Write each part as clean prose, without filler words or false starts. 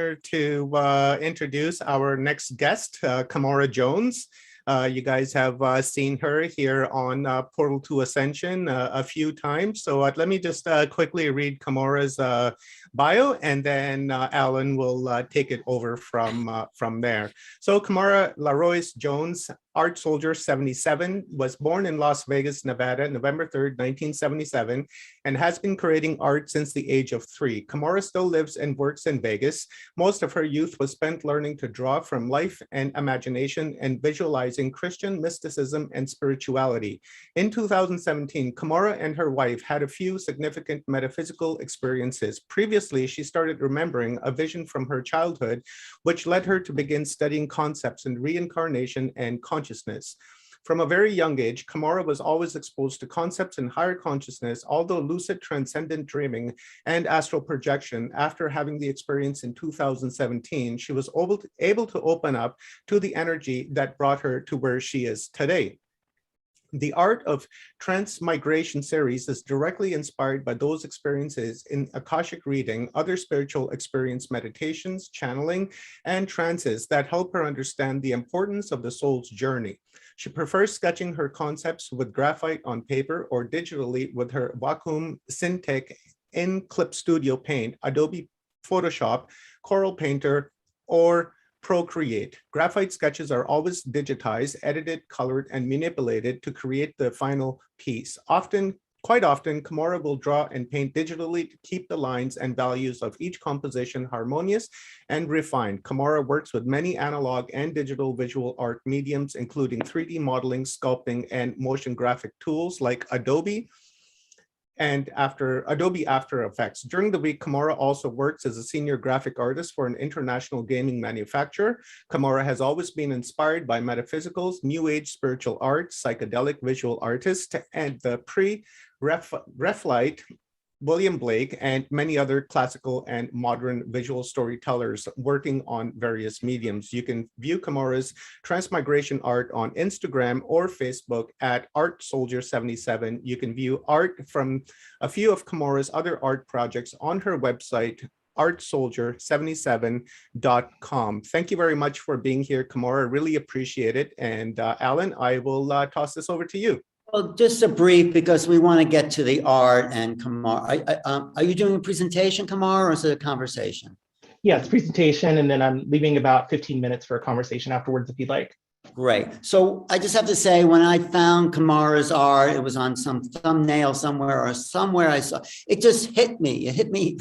honor to introduce our next guest, Kamara Jones. You guys have seen her here on Portal to Ascension a few times. So let me just quickly read Kamara's bio, and then Alan will take it over from there. So Kamara LaRoyce Jones, Art Soldier 77, was born in Las Vegas, Nevada, November 3rd, 1977, and has been creating art since the age of 3. Kamara still lives and works in Vegas. Most of her youth was spent learning to draw from life and imagination and visualizing Christian mysticism and spirituality. In 2017, Kamara and her wife had a few significant metaphysical experiences. Previously, she started remembering a vision from her childhood, which led her to begin studying concepts in reincarnation and consciousness. From a very young age, Kamara was always exposed to concepts in higher consciousness, although lucid transcendent dreaming and astral projection. After having the experience in 2017, she was able to open up to the energy that brought her to where she is today. The Art of Transmigration series is directly inspired by those experiences in Akashic reading, other spiritual experience meditations, channeling, and trances that help her understand the importance of the soul's journey. She prefers sketching her concepts with graphite on paper or digitally with her Wacom Cintiq in Clip Studio Paint, Adobe Photoshop, Corel Painter, or Procreate. Graphite sketches are always digitized, edited, colored, and manipulated to create the final piece. Quite often, Kamara will draw and paint digitally to keep the lines and values of each composition harmonious and refined. Kamara works with many analog and digital visual art mediums, including 3D modeling, sculpting, and motion graphic tools like Adobe After Effects. During the week, Kamara also works as a senior graphic artist for an international gaming manufacturer. Kamara has always been inspired by metaphysicals, new age spiritual art, psychedelic visual artists, and the pre-Raphaelite William Blake, and many other classical and modern visual storytellers working on various mediums. You can view Kamara's transmigration art on Instagram or Facebook at ArtSoldier77. You can view art from a few of Kamara's other art projects on her website, artsoldier77.com. Thank you very much for being here, Kamara. Really appreciate it. And Alan, I will toss this over to you. Well, just a brief, because we want to get to the art. And Kamara, are you doing a presentation, Kamara, or is it a conversation? Yes, presentation, and then I'm leaving about 15 minutes for a conversation afterwards if you'd like. Great. So I just have to say, when I found Kamara's art, it was on some thumbnail somewhere I saw, it just hit me. It hit me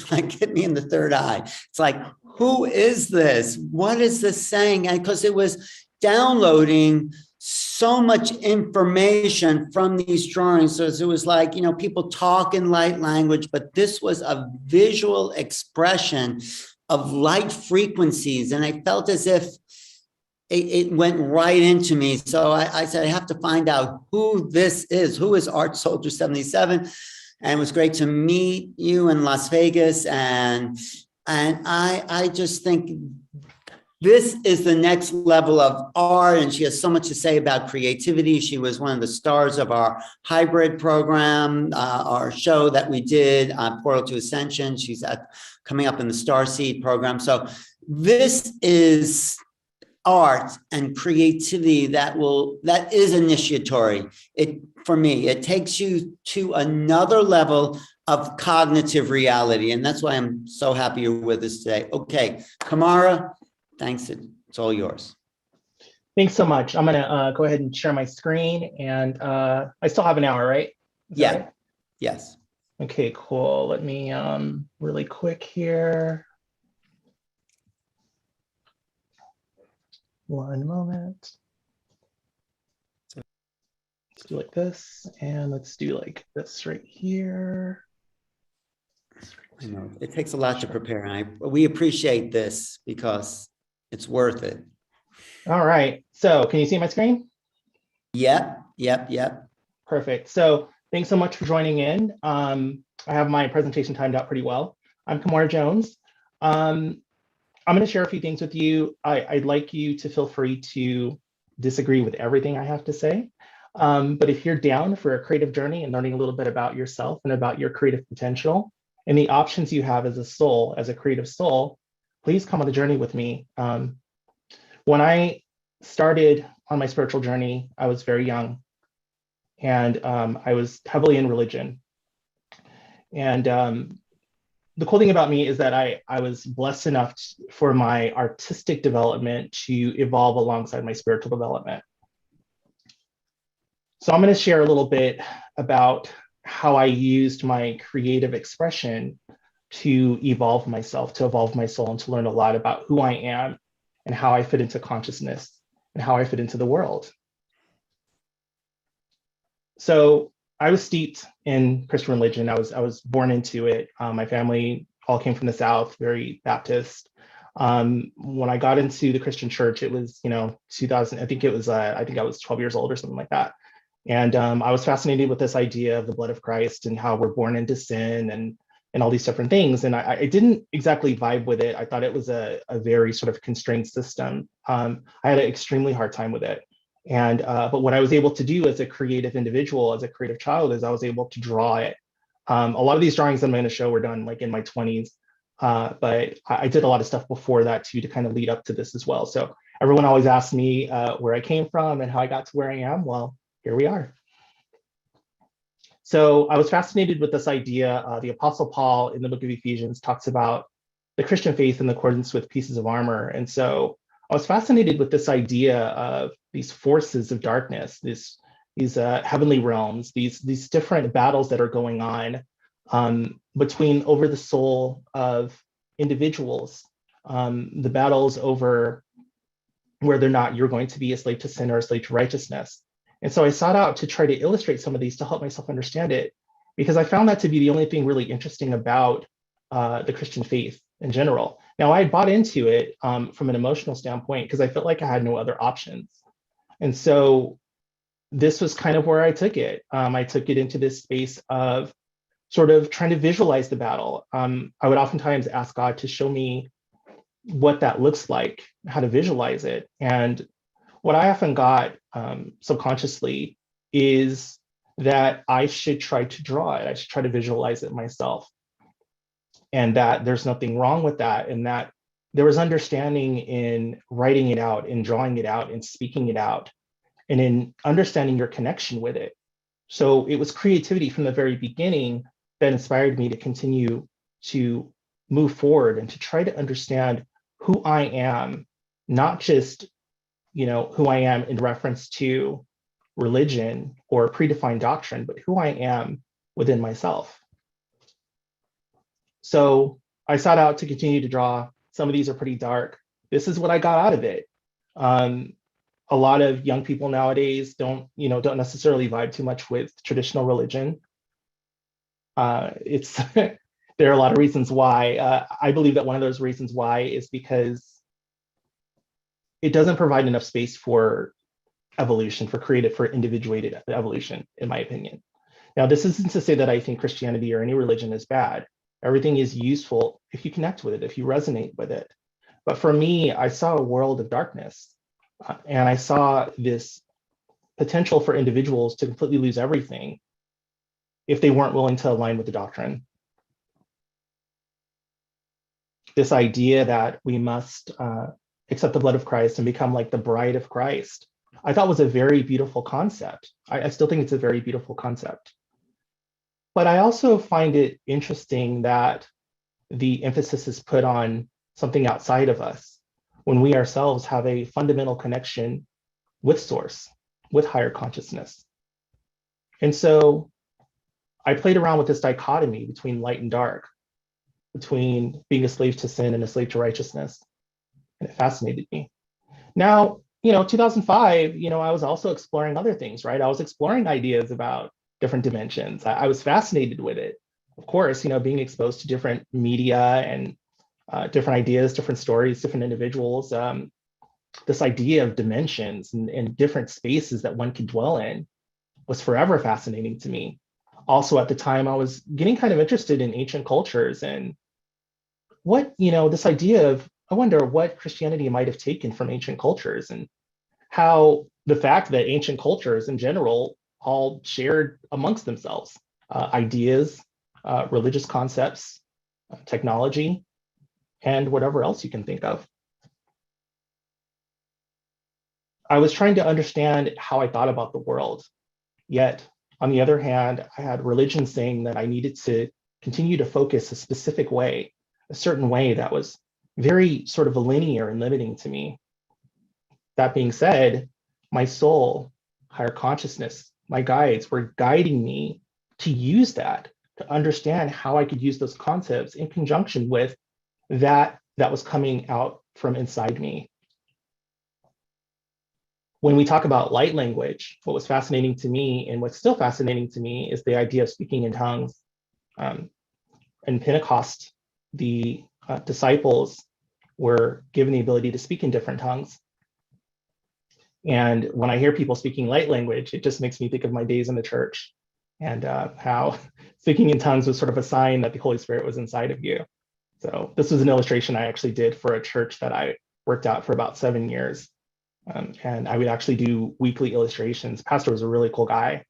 in the third eye. It's like, who is this? What is this saying? And because it was downloading so much information from these drawings. So it was like, you know, people talk in light language, but this was a visual expression of light frequencies. And I felt as if it went right into me. So I said, I have to find out who this is. Who is Art Soldier 77? And it was great to meet you in Las Vegas. And I just think this is the next level of art, and she has so much to say about creativity. She was one of the stars of our hybrid program, our show that we did on Portal to Ascension. She's coming up in the Starseed program. So this is art and creativity that is initiatory. For me, it takes you to another level of cognitive reality, and that's why I'm so happy you're with us today. Okay, Kamara. Thanks. It's all yours. Thanks so much. I'm going to go ahead and share my screen, and I still have an hour, right? Yeah. Right? Yes. Okay, cool. Let me really quick here. One moment. Let's do like this, and let's do like this right here. I know it takes a lot to prepare, and we appreciate this because it's worth it. All right. So can you see my screen? Yep. Perfect. So thanks so much for joining in. I have my presentation timed out pretty well. I'm Kamara Jones. I'm going to share a few things with you. I'd like you to feel free to disagree with everything I have to say. But if you're down for a creative journey and learning a little bit about yourself and about your creative potential and the options you have as a soul, as a creative soul, please come on the journey with me. When I started on my spiritual journey, I was very young, and I was heavily in religion. And the cool thing about me is that I was blessed enough for my artistic development to evolve alongside my spiritual development. So I'm going to share a little bit about how I used my creative expression to evolve myself, to evolve my soul, and to learn a lot about who I am and how I fit into consciousness and how I fit into the world. So I was steeped in Christian religion. I was born into it. My family all came from the South, very Baptist. When I got into the Christian church, it was 2000. I think I was 12 years old or something like that. And I was fascinated with this idea of the blood of Christ and how we're born into sin and all these different things. And I didn't exactly vibe with it. I thought it was a very sort of constrained system. I had an extremely hard time with it. And but what I was able to do as a creative individual, as a creative child, is I was able to draw it. A lot of these drawings I'm going to show were done like in my 20s, but I did a lot of stuff before that too to kind of lead up to this as well. So everyone always asks me where I came from and how I got to where I am. Well, here we are. So I was fascinated with this idea. The Apostle Paul in the book of Ephesians talks about the Christian faith in accordance with pieces of armor. And so I was fascinated with this idea of these forces of darkness, these heavenly realms, these different battles that are going on between over the soul of individuals, the battles over whether or not you're going to be a slave to sin or a slave to righteousness. And so I sought out to try to illustrate some of these to help myself understand it, because I found that to be the only thing really interesting about the Christian faith in general. Now, I bought into it from an emotional standpoint because I felt like I had no other options. And so this was kind of where I took it. I took it into this space of sort of trying to visualize the battle. I would oftentimes ask God to show me what that looks like, how to visualize it. And what I often got subconsciously is that I should try to draw it. I should try to visualize it myself. And that there's nothing wrong with that. And that there was understanding in writing it out, in drawing it out, in speaking it out, and in understanding your connection with it. So it was creativity from the very beginning that inspired me to continue to move forward and to try to understand who I am, not just who I am in reference to religion or predefined doctrine, but who I am within myself. So I sought out to continue to draw. Some of these are pretty dark. This is what I got out of it. A lot of young people nowadays don't necessarily vibe too much with traditional religion. There are a lot of reasons why. I believe that one of those reasons why is because it doesn't provide enough space for evolution, for individuated evolution, in my opinion. Now, this isn't to say that I think Christianity or any religion is bad. Everything is useful if you connect with it, if you resonate with it. But for me, I saw a world of darkness, and I saw this potential for individuals to completely lose everything if they weren't willing to align with the doctrine. This idea that we must accept the blood of Christ and become like the bride of Christ, I thought was a very beautiful concept. I still think it's a very beautiful concept. But I also find it interesting that the emphasis is put on something outside of us when we ourselves have a fundamental connection with source, with higher consciousness. And so I played around with this dichotomy between light and dark, between being a slave to sin and a slave to righteousness. And it fascinated me. Now, 2005, I was also exploring other things, right? I was exploring ideas about different dimensions. I was fascinated with it. Of course, being exposed to different media and different ideas, different stories, different individuals, this idea of dimensions and different spaces that one could dwell in was forever fascinating to me. Also, at the time, I was getting kind of interested in ancient cultures and what, this idea of, I wonder what Christianity might have taken from ancient cultures and how the fact that ancient cultures in general all shared amongst themselves ideas, religious concepts, technology, and whatever else you can think of. I was trying to understand how I thought about the world. Yet, on the other hand, I had religion saying that I needed to continue to focus a specific way, a certain way that was very sort of linear and limiting to me. That being said, my soul, higher consciousness, my guides were guiding me to use that, to understand how I could use those concepts in conjunction with that was coming out from inside me. When we talk about light language, what was fascinating to me and what's still fascinating to me is the idea of speaking in tongues. In Pentecost, the disciples were given the ability to speak in different tongues. And when I hear people speaking light language, it just makes me think of my days in the church and how speaking in tongues was sort of a sign that the Holy Spirit was inside of you. So this was an illustration I actually did for a church that I worked out for about 7 years. And I would actually do weekly illustrations. Pastor was a really cool guy.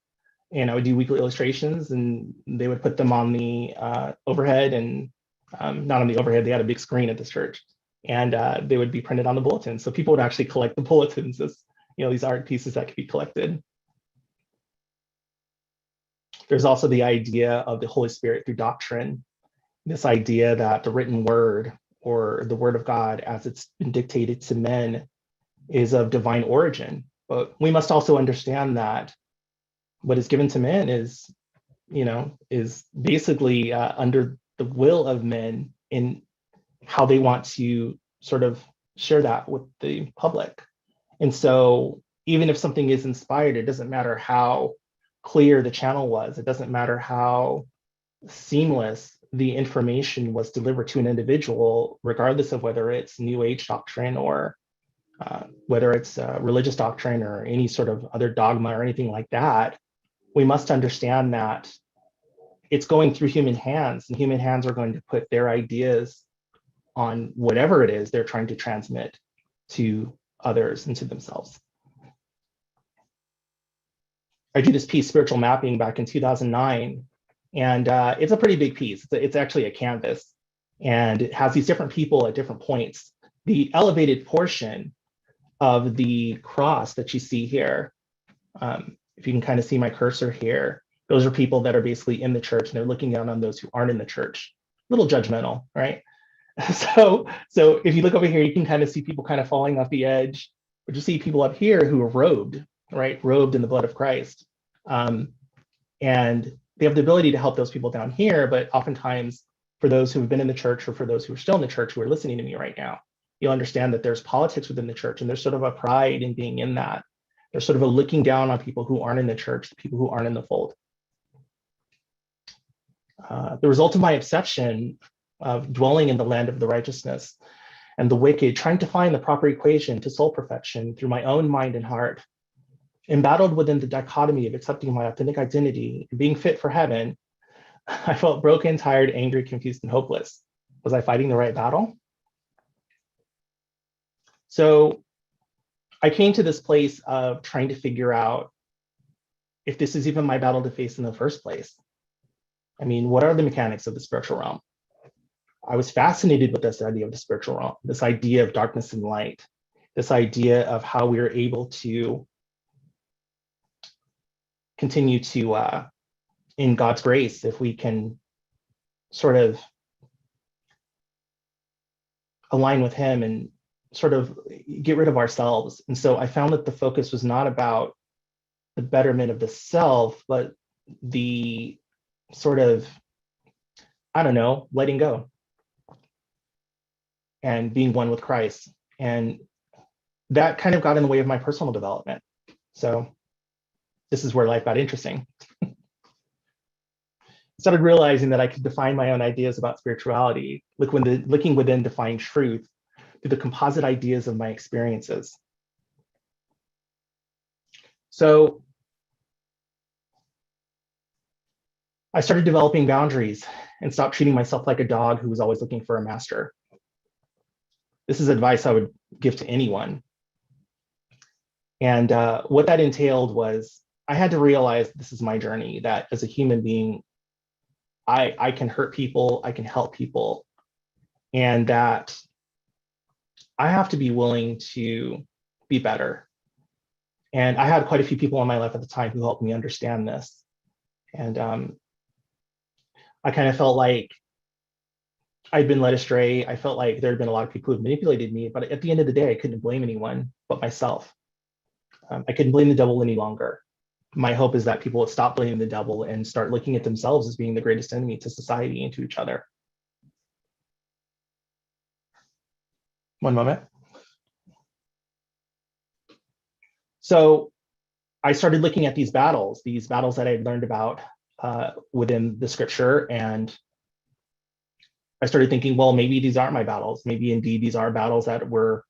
And I would do weekly illustrations and they would put them on the overhead and not on the overhead, they had a big screen at this church. And they would be printed on the bulletin. So people would actually collect the bulletins as, these art pieces that could be collected. There's also the idea of the Holy Spirit through doctrine. This idea that the written word or the word of God as it's been dictated to men is of divine origin. But we must also understand that what is given to men is basically under the will of men in how they want to sort of share that with the public. And so even if something is inspired, it doesn't matter how clear the channel was. It doesn't matter how seamless the information was delivered to an individual, regardless of whether it's New Age doctrine or whether it's religious doctrine or any sort of other dogma or anything like that. We must understand that it's going through human hands, and human hands are going to put their ideas on whatever it is they're trying to transmit to others and to themselves. I did this piece, Spiritual Mapping, back in 2009, and it's a pretty big piece. It's actually a canvas, and it has these different people at different points. The elevated portion of the cross that you see here, if you can kind of see my cursor here, those are people that are basically in the church and they're looking down on those who aren't in the church. A little judgmental, right? So if you look over here, you can kind of see people kind of falling off the edge, but you see people up here who are robed, right? Robed in the blood of Christ. And they have the ability to help those people down here, but oftentimes for those who have been in the church or for those who are still in the church who are listening to me right now, you'll understand that there's politics within the church and there's sort of a pride in being in that. There's sort of a looking down on people who aren't in the church, the people who aren't in the fold. The result of my obsession of dwelling in the land of the righteousness and the wicked, trying to find the proper equation to soul perfection through my own mind and heart, embattled within the dichotomy of accepting my authentic identity and being fit for heaven, I felt broken, tired, angry, confused, and hopeless. Was I fighting the right battle? So I came to this place of trying to figure out if this is even my battle to face in the first place. I mean, what are the mechanics of the spiritual realm? I was fascinated with this idea of the spiritual realm, this idea of darkness and light, this idea of how we are able to continue to, in God's grace, if we can sort of align with Him and sort of get rid of ourselves. And so I found that the focus was not about the betterment of the self, but the sort of, letting go and being one with Christ. And that kind of got in the way of my personal development. So this is where life got interesting. I started realizing that I could define my own ideas about spirituality, looking within to find truth through the composite ideas of my experiences. So I started developing boundaries and stopped treating myself like a dog who was always looking for a master. This is advice I would give to anyone. And what that entailed was I had to realize this is my journey, that as a human being, I can hurt people, I can help people. and that I have to be willing to be better. And I had quite a few people in my life at the time who helped me understand this. And I kind of felt like I'd been led astray. I felt like there had been a lot of people who manipulated me, but at the end of the day, I couldn't blame anyone but myself. I couldn't blame the devil any longer. My hope is that people would stop blaming the devil and start looking at themselves as being the greatest enemy to society and to each other. One moment. So I started looking at these battles that I had learned about within the scripture, and I started thinking, well, maybe these aren't my battles. Maybe indeed these are battles that were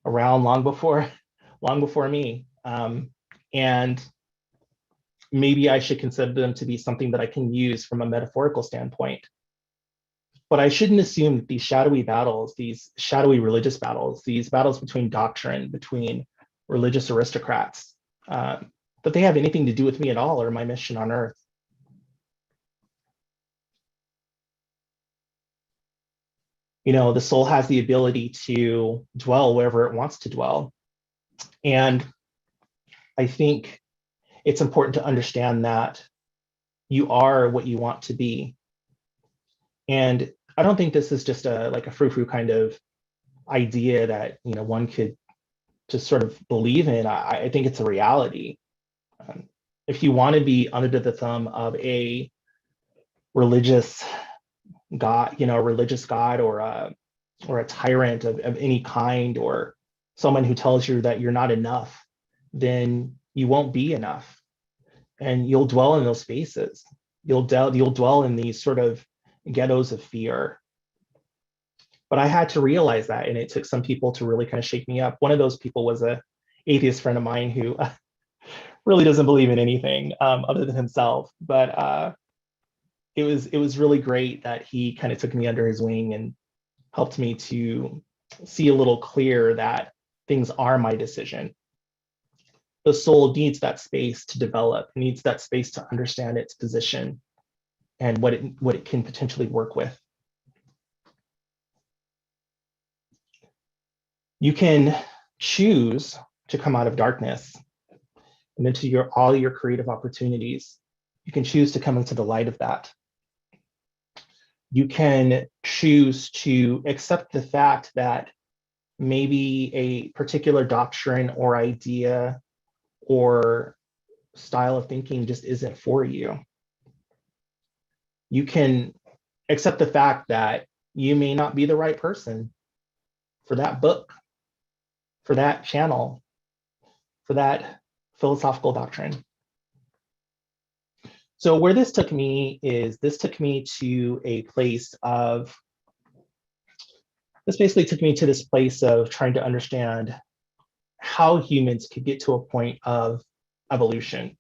around long before me. And maybe I should consider them to be something that I can use from a metaphorical standpoint. But I shouldn't assume that these shadowy battles, these shadowy religious battles, these battles between doctrine, between religious aristocrats, that they have anything to do with me at all or my mission on earth. You know, the soul has the ability to dwell wherever it wants to dwell. And I think it's important to understand that you are what you want to be. And I don't think this is just like a frou-frou kind of idea that, you know, one could just sort of believe in. I think it's a reality. If you want to be under the thumb of a religious God, you know, a religious God or a tyrant of any kind, or someone who tells you that you're not enough, then you won't be enough, and you'll dwell in those spaces. You'll dwell in these sort of ghettos of fear. But I had to realize that, and it took some people to really kind of shake me up. One of those people was a atheist friend of mine who really doesn't believe in anything other than himself. But it was really great that he kind of took me under his wing and helped me to see a little clearer that things are my decision. The soul needs that space to develop, needs that space to understand its position and what it can potentially work with. You can choose to come out of darkness and into all your creative opportunities. You can choose to come into the light of that. You can choose to accept the fact that maybe a particular doctrine or idea or style of thinking just isn't for you. You can accept the fact that you may not be the right person for that book, for that channel, for that philosophical doctrine. So where this took me is, this basically took me to this place of trying to understand how humans could get to a point of evolution.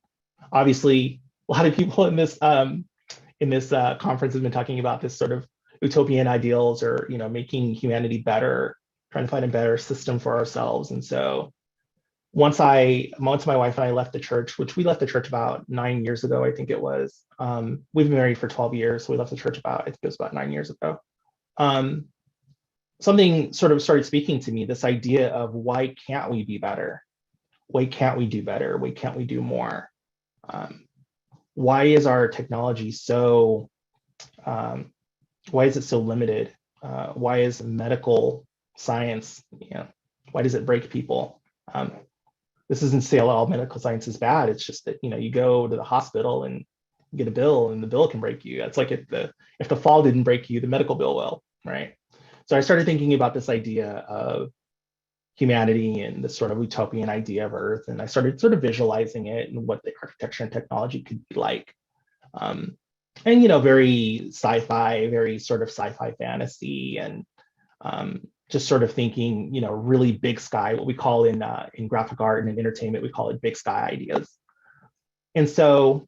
Obviously, a lot of people in this conference have been talking about this sort of utopian ideals, or, you know, making humanity better, trying to find a better system for ourselves. And so once my wife and I left the church, which we left the church about 9 years ago, I think it was. We've been married for 12 years, so we left the church I think it was about 9 years ago. Something sort of started speaking to me, this idea of, why can't we be better? Why can't we do better? Why can't we do more? Why is our technology so, why is it so limited? Why is medical science, you know, why does it break people? This isn't to say all medical science is bad. It's just that, you know, you go to the hospital and you get a bill, and the bill can break you. It's like if the fall didn't break you, the medical bill will, right? So I started thinking about this idea of humanity and this sort of utopian idea of Earth, and I started sort of visualizing it and what the architecture and technology could be like. And, you know, very sci-fi, very sort of sci-fi fantasy, and just sort of thinking, you know, really big sky, what we call in graphic art and in entertainment, we call it big sky ideas. And so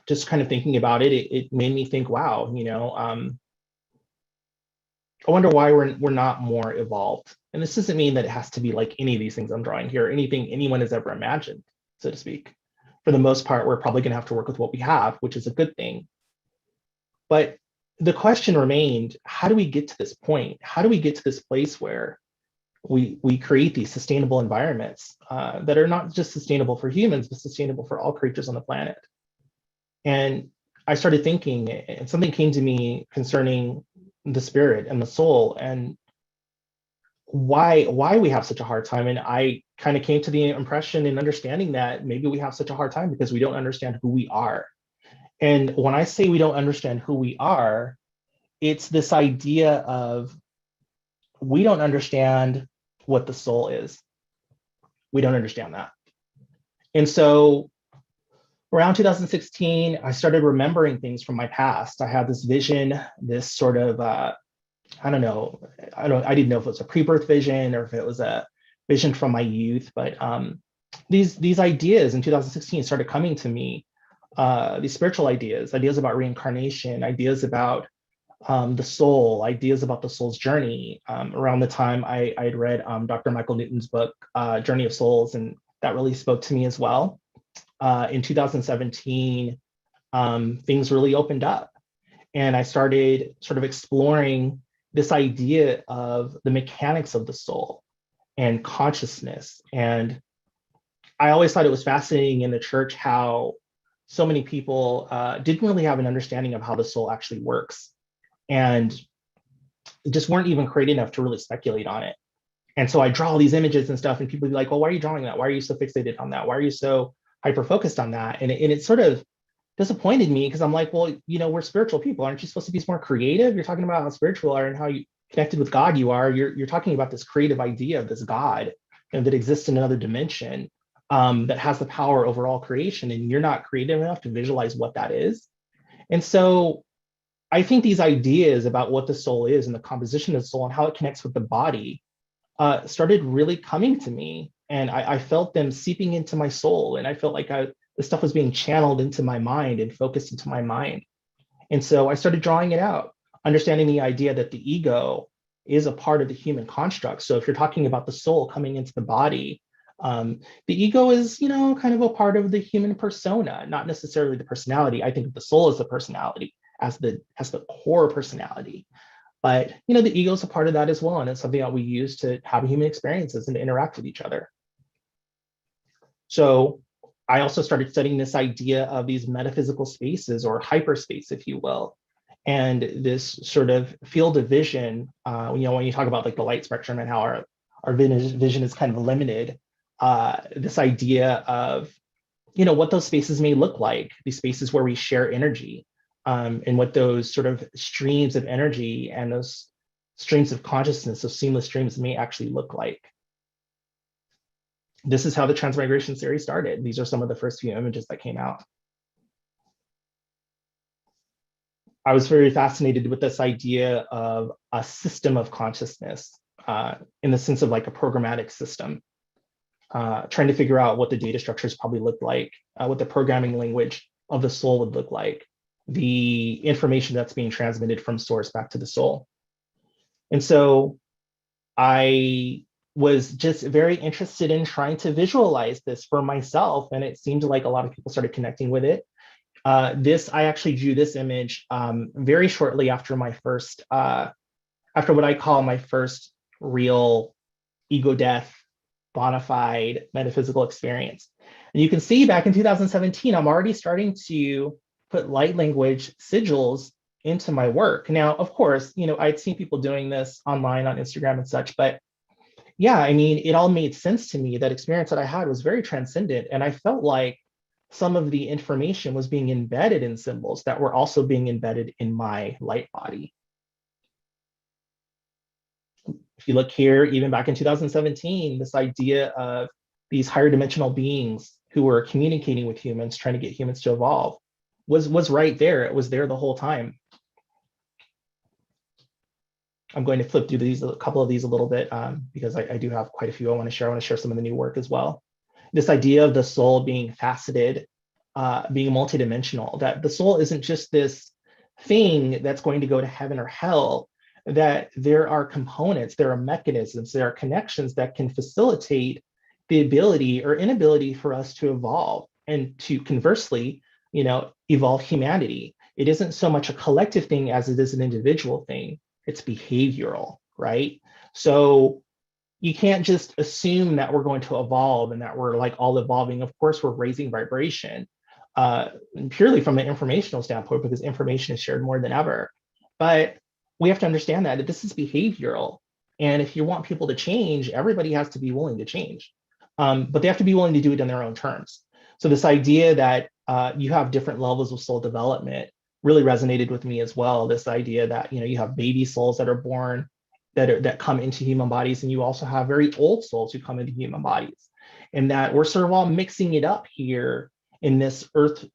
just kind of thinking about it, it made me think, wow, you know, I wonder why we're not more evolved. And this doesn't mean that it has to be like any of these things I'm drawing here, or anything anyone has ever imagined, so to speak. For the most part, we're probably going to have to work with what we have, which is a good thing. But the question remained, how do we get to this point? How do we get to this place where we create these sustainable environments that are not just sustainable for humans, but sustainable for all creatures on the planet? And I started thinking, and something came to me concerning the spirit and the soul, and why we have such a hard time. And I kind of came to the impression and understanding that maybe we have such a hard time because we don't understand who we are. And when I say we don't understand who we are, it's this idea of we don't understand what the soul is. We don't understand that. And so around 2016, I started remembering things from my past. I had this vision, this sort of, I didn't know if it was a pre-birth vision or if it was a vision from my youth, but these ideas in 2016 started coming to me, these spiritual ideas about reincarnation, ideas about the soul, ideas about the soul's journey. Around the time I had read Dr. Michael Newton's book, Journey of Souls, and that really spoke to me as well. In 2017, things really opened up, and I started sort of exploring this idea of the mechanics of the soul and consciousness. And I always thought it was fascinating in the church how so many people didn't really have an understanding of how the soul actually works, and just weren't even creative enough to really speculate on it. And so I draw all these images and stuff, and people would be like, well, why are you drawing that? Why are you so fixated on that? Why are you so hyper-focused on that? And it sort of disappointed me, because I'm like, well, we're spiritual people. Aren't you supposed to be more creative? You're talking about how spiritual you are and how you connected with God you are. You're talking about this creative idea of this God that exists in another dimension, that has the power over all creation, and you're not creative enough to visualize what that is. And so I think these ideas about what the soul is and the composition of the soul and how it connects with the body started really coming to me. And I felt them seeping into my soul. And I felt like the stuff was being channeled into my mind and focused into my mind. And so I started drawing it out, understanding the idea that the ego is a part of the human construct. So if you're talking about the soul coming into the body, the ego is, kind of a part of the human persona, not necessarily the personality. I think of the soul as the personality, as the core personality. But, the ego is a part of that as well. And it's something that we use to have human experiences and to interact with each other. So I also started studying this idea of these metaphysical spaces, or hyperspace, if you will, and this sort of field of vision. When you talk about like the light spectrum and how our vision is kind of limited, this idea of, what those spaces may look like, these spaces where we share energy, and what those sort of streams of energy and those streams of consciousness, those seamless streams, may actually look like. This is how the Transmigration series started. These are some of the first few images that came out. I was very fascinated with this idea of a system of consciousness, in the sense of like a programmatic system, trying to figure out what the data structures probably look like, what the programming language of the soul would look like, the information that's being transmitted from source back to the soul. And so I was just very interested in trying to visualize this for myself. And it seemed like a lot of people started connecting with it. I actually drew this image very shortly after my first, after what I call my first real ego death, bona fide metaphysical experience. And you can see back in 2017, I'm already starting to put light language sigils into my work. Now, of course, I'd seen people doing this online on Instagram and such, but yeah, it all made sense to me. That experience that I had was very transcendent. And I felt like some of the information was being embedded in symbols that were also being embedded in my light body. If you look here, even back in 2017, this idea of these higher dimensional beings who were communicating with humans, trying to get humans to evolve, was right there. It was there the whole time. I'm going to flip through a couple of these a little bit, because I do have quite a few I want to share. I want to share some of the new work as well. This idea of the soul being faceted, being multidimensional, that the soul isn't just this thing that's going to go to heaven or hell, that there are components, there are mechanisms, there are connections that can facilitate the ability or inability for us to evolve, and to conversely, evolve humanity. it isn't so much a collective thing as it is an individual thing. It's behavioral, right? So you can't just assume that we're going to evolve and that we're like all evolving. Of course, we're raising vibration purely from an informational standpoint because information is shared more than ever. But we have to understand that this is behavioral. And if you want people to change, everybody has to be willing to change. But they have to be willing to do it on their own terms. So this idea that you have different levels of soul development really resonated with me as well. This idea that, you know, you have baby souls that are born that come into human bodies, and you also have very old souls who come into human bodies, and that we're sort of all mixing it up here in this earth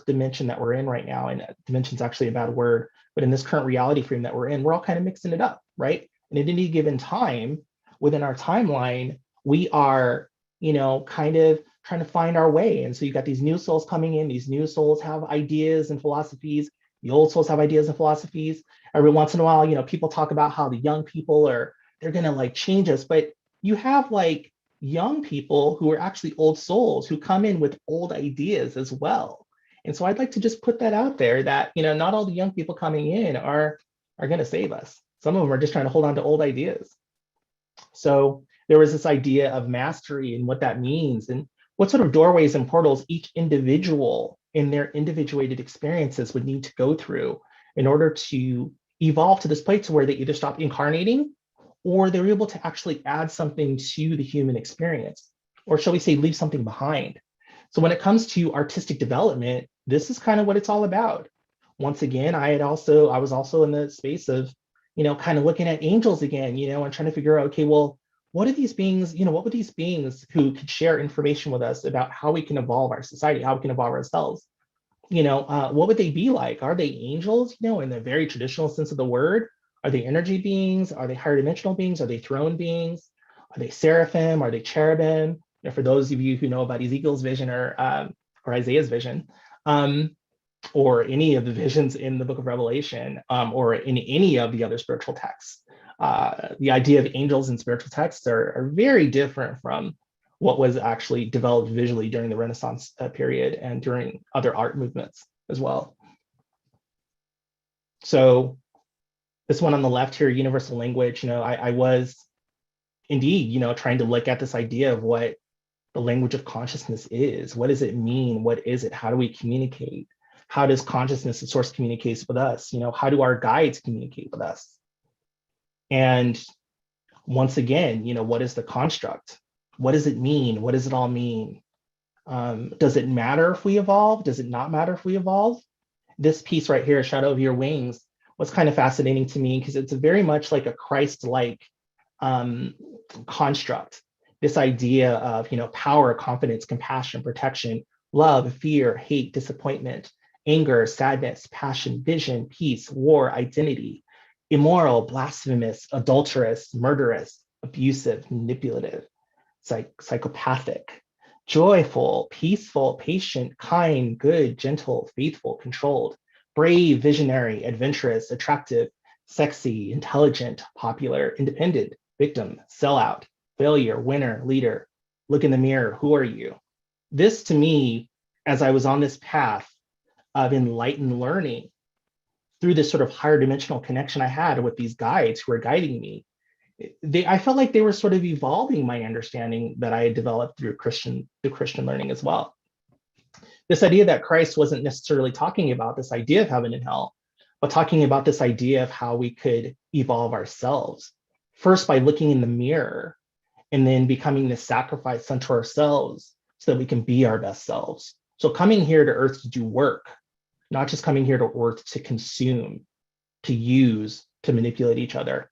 dimension that we're in right now. And dimension is actually a bad word, but in this current reality frame that we're in, we're all kind of mixing it up, right? And at any given time within our timeline, we are, you know, kind of trying to find our way. And so you got these new souls coming in. These new souls have ideas and philosophies. The old souls have ideas and philosophies. Every once in a while, you know, people talk about how the young people they're gonna like change us, but you have like young people who are actually old souls who come in with old ideas as well. And so I'd like to just put that out there that, you know, not all the young people coming in are gonna save us. Some of them are just trying to hold on to old ideas. So there was this idea of mastery and what that means and what sort of doorways and portals each individual in their individuated experiences would need to go through in order to evolve to this place where they either stop incarnating or they're able to actually add something to the human experience, or shall we say, leave something behind. So when it comes to artistic development, this is kind of what it's all about. Once again, I was also in the space of, you know, kind of looking at angels again, you know, and trying to figure out, okay, well, what are these beings, you know, what would these beings who could share information with us about how we can evolve our society, how we can evolve ourselves? You know, what would they be like? Are they angels, you know, in the very traditional sense of the word? Are they energy beings? Are they higher dimensional beings? Are they throne beings? Are they seraphim? Are they cherubim? You know, for those of you who know about Ezekiel's vision or Isaiah's vision, or any of the visions in the book of Revelation, or in any of the other spiritual texts. The idea of angels in spiritual texts are very different from what was actually developed visually during the Renaissance period and during other art movements as well. So this one on the left here, universal language, you know, I was indeed, you know, trying to look at this idea of what the language of consciousness is. What does it mean? What is it? How do we communicate? How does consciousness and source communicate with us? You know, how do our guides communicate with us? And once again, you know, what is the construct? What does it mean? What does it all mean? Does it matter if we evolve? Does it not matter if we evolve? This piece right here, Shadow of Your Wings, was kind of fascinating to me because it's very much like a Christ-like construct. This idea of, you know, power, confidence, compassion, protection, love, fear, hate, disappointment, anger, sadness, passion, vision, peace, war, identity, immoral, blasphemous, adulterous, murderous, abusive, manipulative, psychopathic, joyful, peaceful, patient, kind, good, gentle, faithful, controlled, brave, visionary, adventurous, attractive, sexy, intelligent, popular, independent, victim, sellout, failure, winner, leader. Look in the mirror. Who are you? This to me, as I was on this path of enlightened learning through this sort of higher dimensional connection I had with these guides who were guiding me, I felt like they were sort of evolving my understanding that I had developed through Christian learning as well. This idea that Christ wasn't necessarily talking about this idea of heaven and hell, but talking about this idea of how we could evolve ourselves, first by looking in the mirror and then becoming the sacrifice unto ourselves so that we can be our best selves. So coming here to earth to do work, not just coming here to earth to consume, to use, to manipulate each other.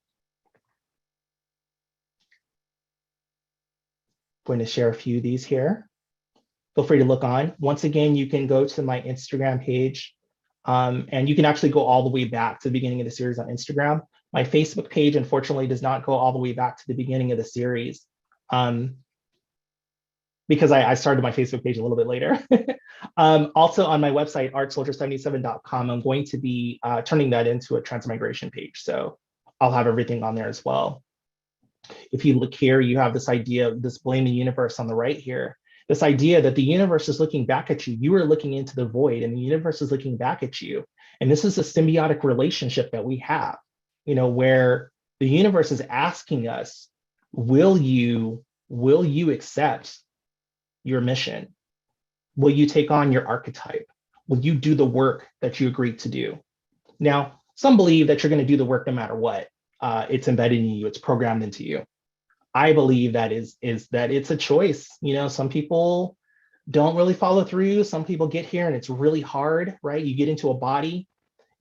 I'm going to share a few of these here. Feel free to look on. Once again, you can go to my Instagram page, and you can actually go all the way back to the beginning of the series on Instagram. My Facebook page, unfortunately, does not go all the way back to the beginning of the series, because I started my Facebook page a little bit later. Also on my website, artsoldier77.com, I'm going to be turning that into a transmigration page. So I'll have everything on there as well. If you look here, you have this idea of this blaming universe on the right here. This idea that the universe is looking back at you, you are looking into the void and the universe is looking back at you. And this is a symbiotic relationship that we have, where the universe is asking us, will you accept your mission? Will you take on your archetype? Will you do the work that you agreed to do? Now, some believe that you're going to do the work no matter what. It's embedded in you, it's programmed into you. I believe that is that it's a choice. Some people don't really follow through. Some people get here and it's really hard, right? You get into a body,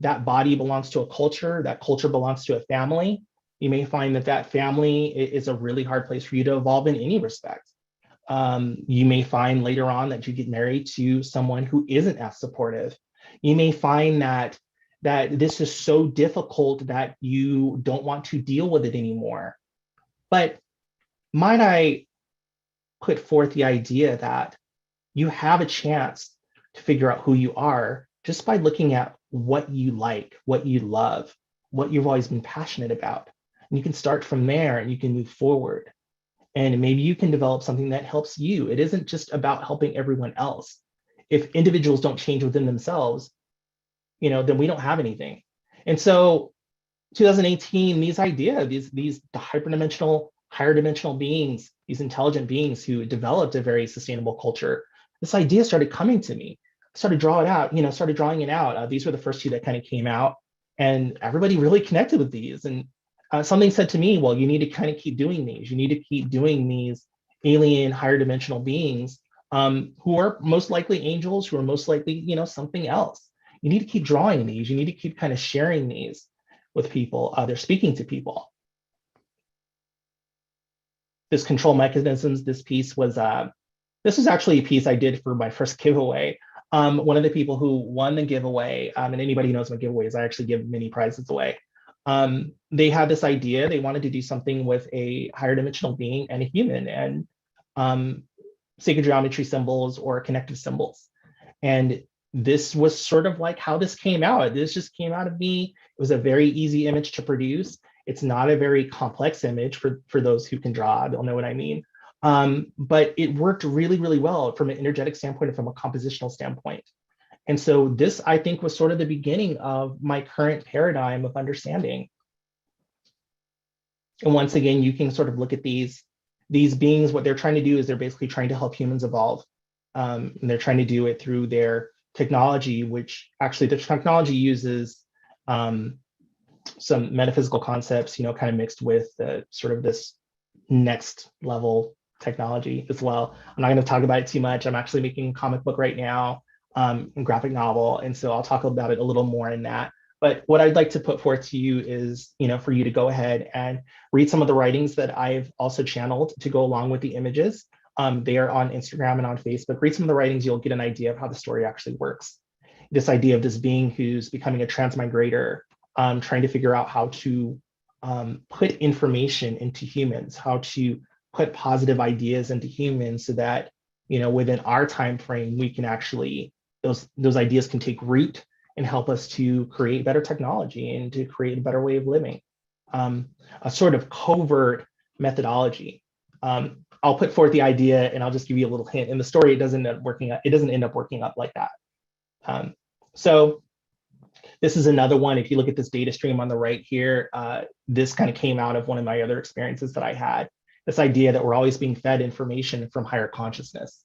that body belongs to a culture, that culture belongs to a family. You may find that family is a really hard place for you to evolve in any respect. You may find later on that you get married to someone who isn't as supportive. You may find that this is so difficult that you don't want to deal with it anymore. But might I put forth the idea that you have a chance to figure out who you are just by looking at what you like, what you love, what you've always been passionate about. And you can start from there and you can move forward. And maybe you can develop something that helps you. It isn't just about helping everyone else. If individuals don't change within themselves, then we don't have anything. And so 2018, these ideas, these hyperdimensional, higher dimensional beings, these intelligent beings who developed a very sustainable culture, this idea started coming to me. I started drawing it out. These were the first two that kind of came out, and everybody really connected with these. And something said to me, well, you need to kind of keep doing these. You need to keep doing these alien, higher dimensional beings who are most likely angels, who are most likely, something else. You need to keep drawing these. You need to keep kind of sharing these with people. They're speaking to people. This control mechanisms, this piece was, this was actually a piece I did for my first giveaway. One of the people who won the giveaway, and anybody who knows what giveaways, I actually give many prizes away. They had this idea, they wanted to do something with a higher dimensional being and a human, and sacred geometry symbols or connective symbols. And this was sort of like how this came out. This just came out of me. It was a very easy image to produce. It's not a very complex image for those who can draw, they'll know what I mean. But it worked really, really well from an energetic standpoint and from a compositional standpoint. And so this, I think, was sort of the beginning of my current paradigm of understanding. And once again, you can sort of look at these beings. What they're trying to do is they're basically trying to help humans evolve. And they're trying to do it through their technology, which actually the technology uses some metaphysical concepts, kind of mixed with sort of this next level technology as well. I'm not going to talk about it too much. I'm actually making a comic book right now, a graphic novel. And so I'll talk about it a little more in that. But what I'd like to put forth to you is, for you to go ahead and read some of the writings that I've also channeled to go along with the images. They are on Instagram and on Facebook. Read some of the writings, you'll get an idea of how the story actually works. This idea of this being who's becoming a transmigrator, trying to figure out how to put information into humans, how to put positive ideas into humans so that, within our time frame, we can actually, those ideas can take root and help us to create better technology and to create a better way of living. A sort of covert methodology. I'll put forth the idea and I'll just give you a little hint. In the story, it doesn't end up working up like that. So this is another one. If you look at this data stream on the right here, this kind of came out of one of my other experiences that I had. This idea that we're always being fed information from higher consciousness.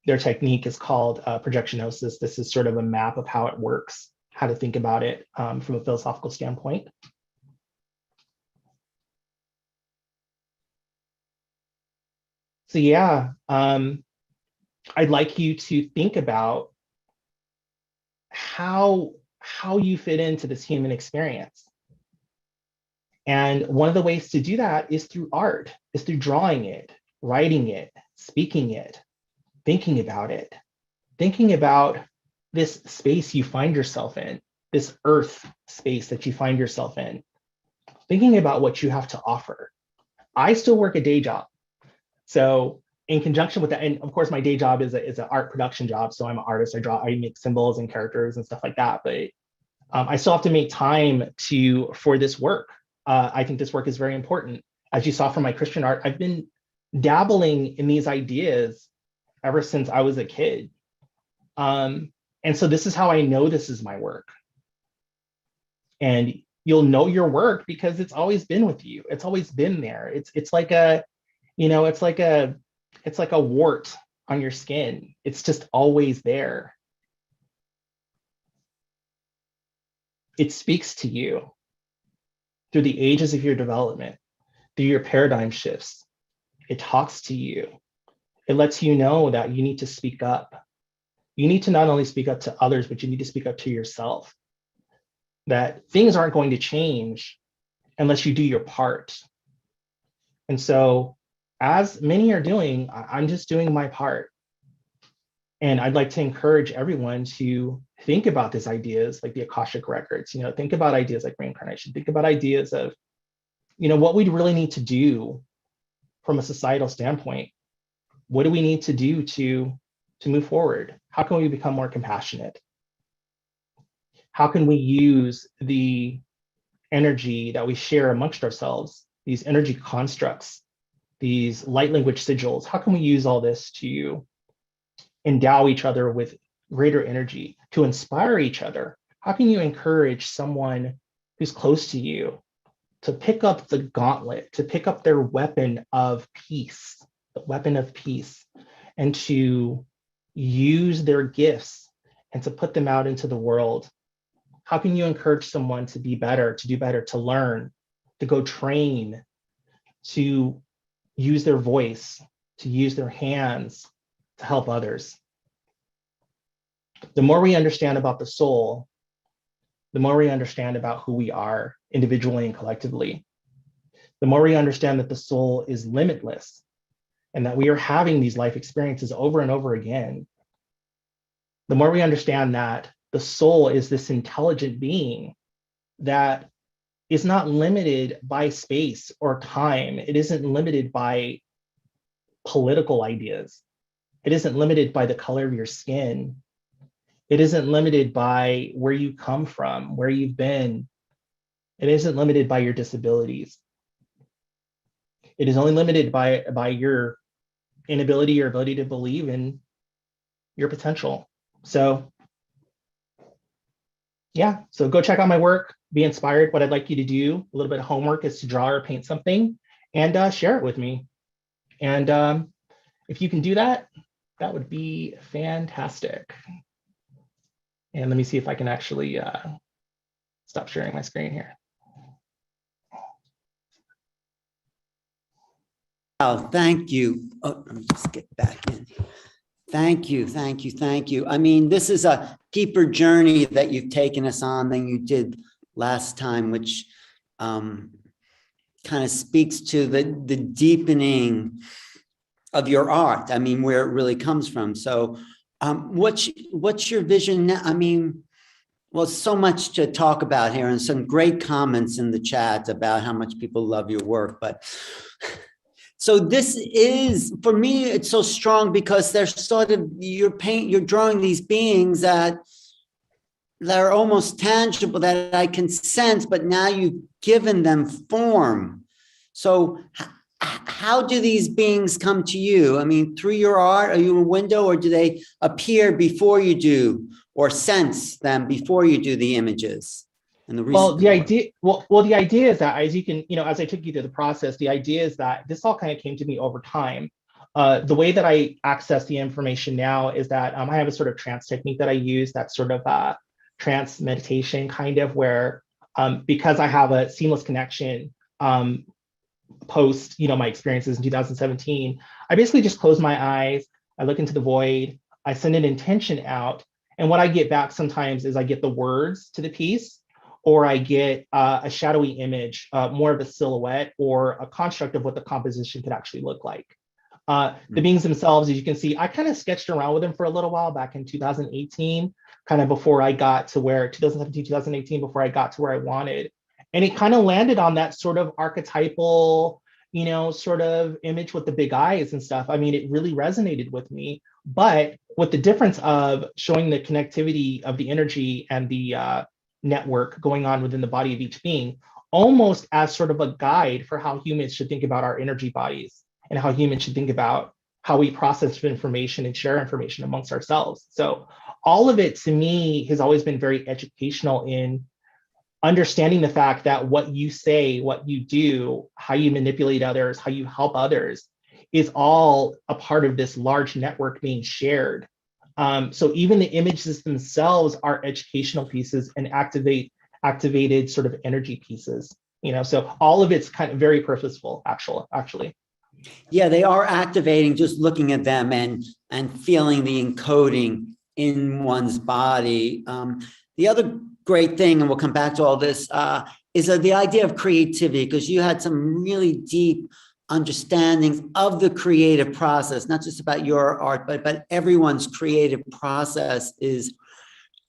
Their technique is called projectionosis. This is sort of a map of how it works, how to think about it from a philosophical standpoint. So yeah, I'd like you to think about how you fit into this human experience. And one of the ways to do that is through art, is through drawing it, writing it, speaking it, thinking about it, thinking about this space you find yourself in, this earth space that you find yourself in, thinking about what you have to offer. I still work a day job. So in conjunction with that, and of course my day job is an art production job. So I'm an artist, I make symbols and characters and stuff like that. But I still have to make time for this work. I think this work is very important. as you saw from my Christian art, I've been dabbling in these ideas ever since I was a kid. And so this is how I know this is my work. And you'll know your work because it's always been with you. It's always been there. It's like a, you know, it's like a wart on your skin. It's just always there. It speaks to you through the ages of your development, through your paradigm shifts. It talks to you. It lets you know that you need to speak up. You need to not only speak up to others, but you need to speak up to yourself. That things aren't going to change unless you do your part. And so, as many are doing, I'm just doing my part. And I'd like to encourage everyone to think about these ideas like the Akashic records, you know, think about ideas like reincarnation, think about ideas of, you know, what we really need to do from a societal standpoint. What do we need to do to move forward? How can we become more compassionate? How can we use the energy that we share amongst ourselves, these energy constructs, these light language sigils? How can we use all this to endow each other with greater energy, to inspire each other? How can you encourage someone who's close to you to pick up the gauntlet, to pick up their weapon of peace, the weapon of peace, and to use their gifts and to put them out into the world? How can you encourage someone to be better, to do better, to learn, to go train, to use their voice, to use their hands to help others? The more we understand about the soul, the more we understand about who we are individually and collectively, the more we understand that the soul is limitless and that we are having these life experiences over and over again, the more we understand that the soul is this intelligent being that is not limited by space or time. It isn't limited by political ideas. It isn't limited by the color of your skin. It isn't limited by where you come from, where you've been. It isn't limited by your disabilities. It is only limited by your inability or ability to believe in your potential. So yeah, so go check out my work, be inspired. What I'd like you to do, a little bit of homework, is to draw or paint something and share it with me. And if you can do that, that would be fantastic. And let me see if I can actually stop sharing my screen here. Oh, thank you. Oh, let me just get back in. Thank you, thank you, thank you. I mean, this is a deeper journey that you've taken us on than you did last time, which kind of speaks to the deepening of your art. I mean, where it really comes from. So what's your vision now? I mean, well, so much to talk about here and some great comments in the chat about how much people love your work. But so this is, for me, it's so strong because they're sort of, you're drawing these beings that are almost tangible, that I can sense, but now you've given them form. So how do these beings come to you? I mean, through your art, are you a window, or do they appear before you do, or sense them before you do the images? And the idea is that, as you can, you know, as I took you through the process, the idea is that this all kind of came to me over time. The way that I access the information now is that I have a sort of trance technique that I use, that's sort of trance meditation kind of, where because I have a seamless connection post, you know, my experiences in 2017, I basically just close my eyes, I look into the void, I send an intention out, and what I get back sometimes is I get the words to the piece, or I get a shadowy image, more of a silhouette or a construct of what the composition could actually look like. The beings themselves, as you can see, I kind of sketched around with them for a little while back in 2018, kind of before I got to where, 2017, 2018, before I got to where I wanted. And it kind of landed on that sort of archetypal, you know, sort of image with the big eyes and stuff. I mean, it really resonated with me, but with the difference of showing the connectivity of the energy and the network going on within the body of each being, almost as sort of a guide for how humans should think about our energy bodies and how humans should think about how we process information and share information amongst ourselves. So all of it to me has always been very educational in understanding the fact that what you say, what you do, how you manipulate others, how you help others is all a part of this large network being shared. So even the images themselves are educational pieces and activated sort of energy pieces. So all of it's kind of very purposeful, actually. Yeah, they are activating just looking at them and feeling the encoding in one's body. The other great thing, and we'll come back to all this, is the idea of creativity, because you had some really deep understandings of the creative process, not just about your art, but everyone's creative process is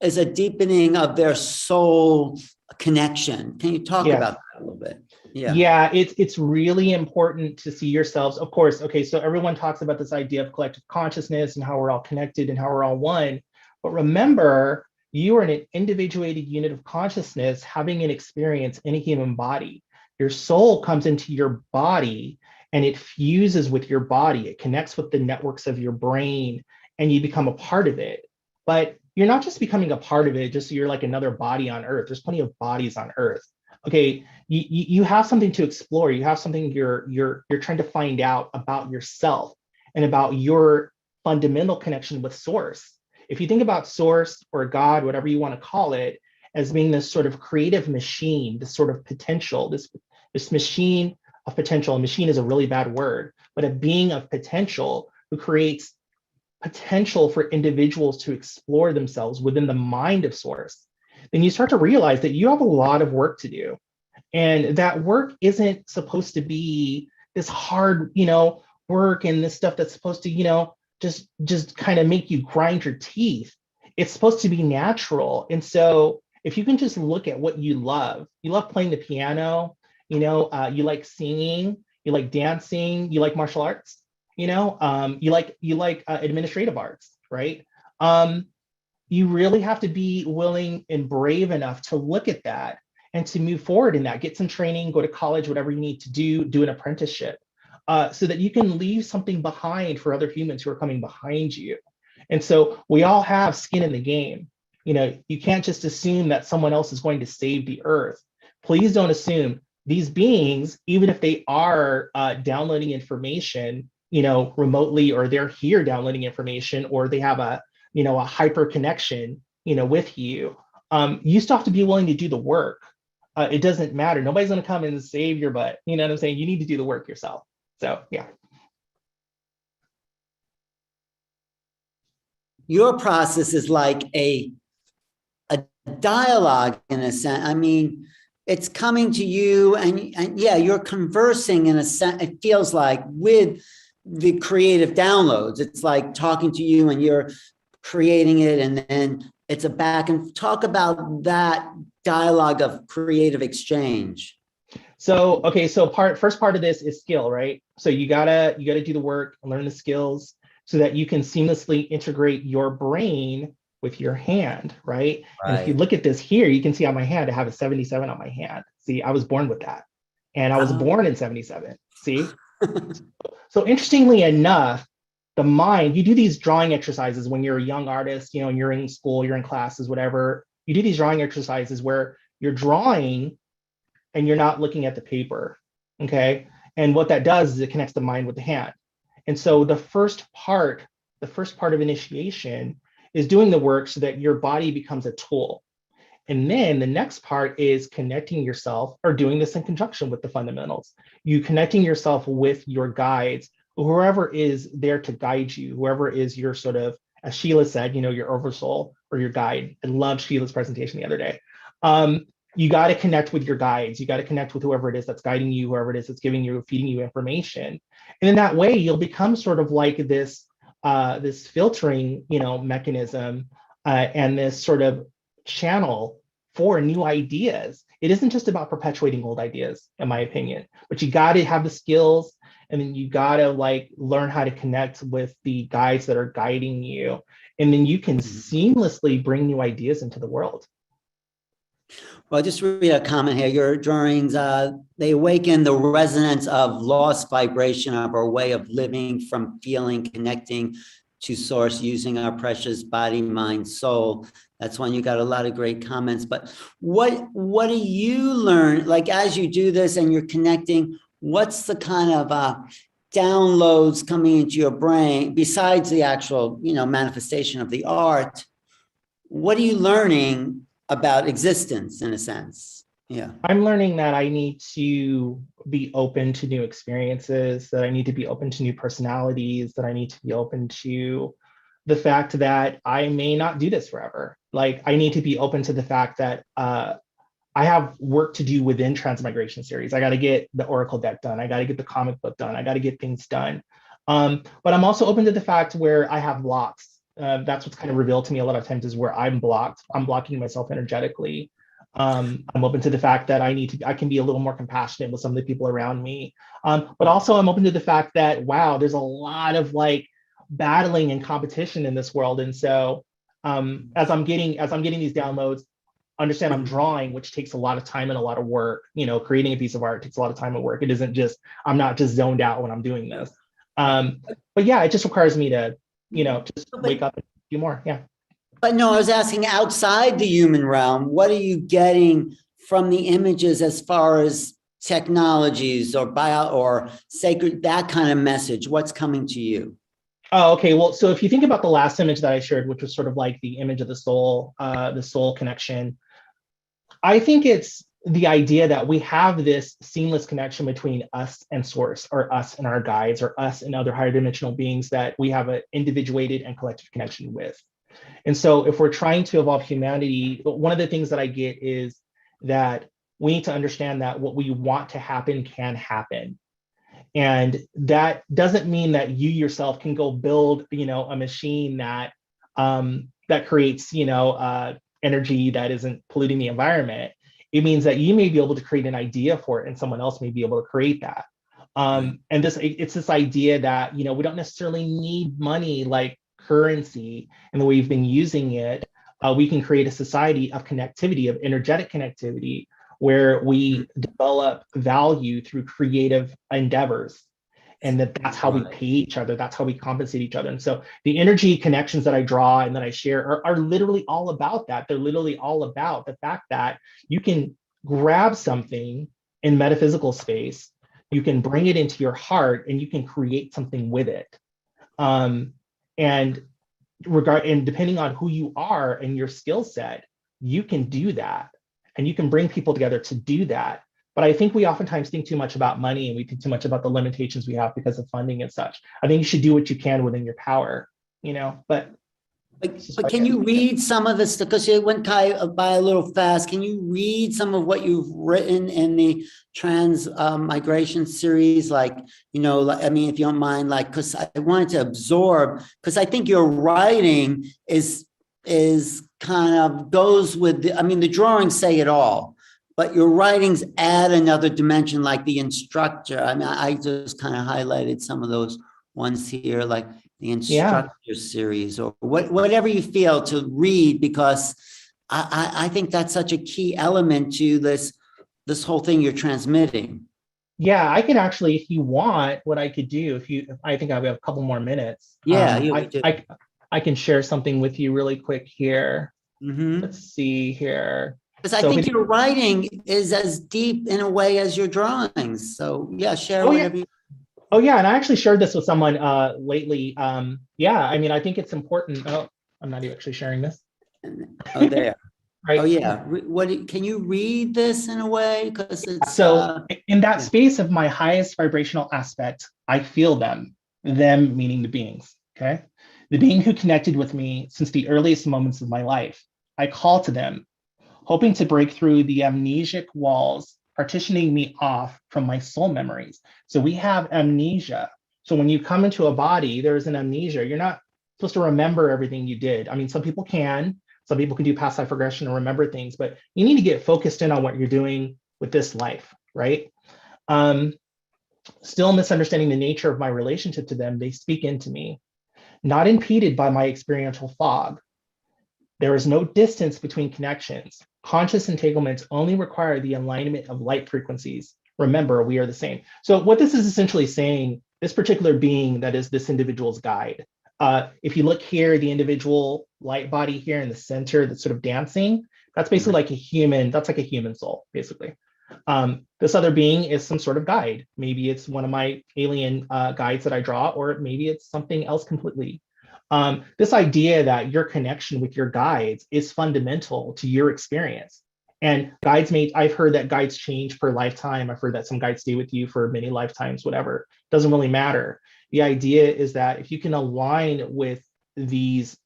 a deepening of their soul connection. Can you talk about that a little bit? Yeah, it's really important to see yourselves. Of course, okay, so everyone talks about this idea of collective consciousness and how we're all connected and how we're all one. But remember, you are an individuated unit of consciousness having an experience in a human body. Your soul comes into your body and it fuses with your body. It connects with the networks of your brain and you become a part of it. But you're not just becoming a part of it, just so you're like another body on Earth. There's plenty of bodies on Earth. Okay, you have something to explore. You have something you're trying to find out about yourself and about your fundamental connection with source. If you think about source or God, whatever you want to call it, as being this sort of creative machine, this sort of potential, this machine of potential. Machine is a really bad word, but a being of potential who creates potential for individuals to explore themselves within the mind of source, then you start to realize that you have a lot of work to do. And that work isn't supposed to be this hard, work and this stuff that's supposed to, just kind of make you grind your teeth. It's supposed to be natural. And so if you can just look at what you love playing the piano, you like singing, you like dancing, you like martial arts, you like administrative arts, right? You really have to be willing and brave enough to look at that and to move forward in that, get some training, go to college, whatever you need to do an apprenticeship, so that you can leave something behind for other humans who are coming behind you. And so we all have skin in the game. You can't just assume that someone else is going to save the earth. Please don't assume these beings, even if they are downloading information, remotely, or they're here downloading information, or they have a hyper connection, with you. You still have to be willing to do the work. It doesn't matter. Nobody's going to come and save your butt. You know what I'm saying? You need to do the work yourself. So, yeah. Your process is like a dialogue in a sense. I mean, it's coming to you and yeah, you're conversing in a sense, it feels like, with the creative downloads. It's like talking to you and you're creating it, and then it's a back and talk about that dialogue of creative exchange. So, okay, so first part of this is skill, right? So you gotta do the work, learn the skills so that you can seamlessly integrate your brain with your hand, right? And if you look at this here, you can see on my hand, I have a 77 on my hand. See, I was born with that. And I was born in 77, see? So interestingly enough, the mind, you do these drawing exercises when you're a young artist, and you're in school, you're in classes, whatever. You do these drawing exercises where you're drawing and you're not looking at the paper, okay? And what that does is it connects the mind with the hand. And so the first part of initiation is doing the work so that your body becomes a tool. And then the next part is connecting yourself, or doing this in conjunction with the fundamentals. You connecting yourself with your guides, whoever is there to guide you, whoever is your sort of, as Sheila said, your oversoul or your guide. I loved Sheila's presentation the other day. You got to connect with your guides. You got to connect with whoever it is that's guiding you, whoever it is that's feeding you information. And in that way, you'll become sort of like this filtering, mechanism, and this sort of channel for new ideas. It isn't just about perpetuating old ideas, in my opinion, but you got to have the skills, and then you got to learn how to connect with the guides that are guiding you. And then you can seamlessly bring new ideas into the world. Well, just read a comment here. Your drawings, they awaken the resonance of lost vibration of our way of living, from feeling, connecting to source, using our precious body, mind, soul. That's one. You got a lot of great comments. But what do you learn? Like, as you do this and you're connecting, what's the kind of downloads coming into your brain besides the actual, manifestation of the art? What are you learning about existence, in a sense? Yeah. I'm learning that I need to be open to new experiences, that I need to be open to new personalities, that I need to be open to the fact that I may not do this forever. Like, I need to be open to the fact that I have work to do within Transmigration series. I got to get the Oracle deck done. I got to get the comic book done. I got to get things done. But I'm also open to the fact where I have blocks. That's what's kind of revealed to me a lot of times, is where I'm blocked. I'm blocking myself energetically. I'm open to the fact that I can be a little more compassionate with some of the people around me. But also I'm open to the fact that, wow, there's a lot of like battling and competition in this world. And so as I'm getting these downloads, understand I'm drawing, which takes a lot of time and a lot of work. Creating a piece of art takes a lot of time and work. It isn't just, I'm not just zoned out when I'm doing this. But yeah, it just requires me to, just wake up and do more. Yeah. But no, I was asking, outside the human realm, what are you getting from the images as far as technologies or bio or sacred, that kind of message? What's coming to you? Oh, okay. Well, so if you think about the last image that I shared, which was sort of like the image of the soul connection, I think it's the idea that we have this seamless connection between us and source, or us and our guides, or us and other higher dimensional beings that we have an individuated and collective connection with. And so if we're trying to evolve humanity, one of the things that I get is that we need to understand that what we want to happen can happen. And that doesn't mean that you yourself can go build, a machine that creates, energy that isn't polluting the environment. It means that you may be able to create an idea for it, and someone else may be able to create that. And it's this idea that, we don't necessarily need money like currency and the way we've been using it. We can create a society of connectivity, of energetic connectivity, where we develop value through creative endeavors. And that's how we pay each other. That's how we compensate each other. And so the energy connections that I draw and that I share are literally all about that. They're literally all about the fact that you can grab something in metaphysical space, you can bring it into your heart, and you can create something with it. And depending on who you are and your skill set, you can do that. And you can bring people together to do that. But I think we oftentimes think too much about money, and we think too much about the limitations we have because of funding and such. I think you should do what you can within your power, but can you read some of this? Because you went by a little fast. Can you read some of what you've written in the Transmigration series? Like, if you don't mind, because I wanted to absorb, because I think your writing is kind of goes with the drawings say it all. But your writings add another dimension, like the instructor. I just kind of highlighted some of those ones here, like the instructor series, or whatever you feel to read, because I think that's such a key element to this whole thing you're transmitting. Yeah, I can actually, if you want, what I could do, I think I have a couple more minutes. Yeah, I can share something with you really quick here. Mm-hmm. Let's see here. Because I think your writing is as deep in a way as your drawings. So yeah, share whatever you. Oh yeah, and I actually shared this with someone lately. I think it's important. Oh, I'm not actually sharing this. Oh, there. Right. Oh yeah. Can you read this in a way? Because it's in that space of my highest vibrational aspect, I feel them meaning the beings. Okay, the being who connected with me since the earliest moments of my life. I call to them, hoping to break through the amnesic walls partitioning me off from my soul memories. So we have amnesia. So when you come into a body, there's an amnesia. You're not supposed to remember everything you did. Some people can. Some people can do past life regression and remember things, but you need to get focused in on what you're doing with this life, right? Still misunderstanding the nature of my relationship to them, they speak into me, not impeded by my experiential fog. There is no distance between connections. Conscious entanglements only require the alignment of light frequencies. Remember, we are the same. So what this is essentially saying, this particular being that is this individual's guide. If you look here, the individual light body here in the center that's sort of dancing, that's basically like a human, that's like a human soul, basically. This other being is some sort of guide. Maybe it's one of my alien guides that I draw, or maybe it's something else completely. This idea that your connection with your guides is fundamental to your experience. And guides I've heard that guides change per lifetime. I've heard that some guides stay with you for many lifetimes, whatever. Doesn't really matter. The idea is that if you can align with these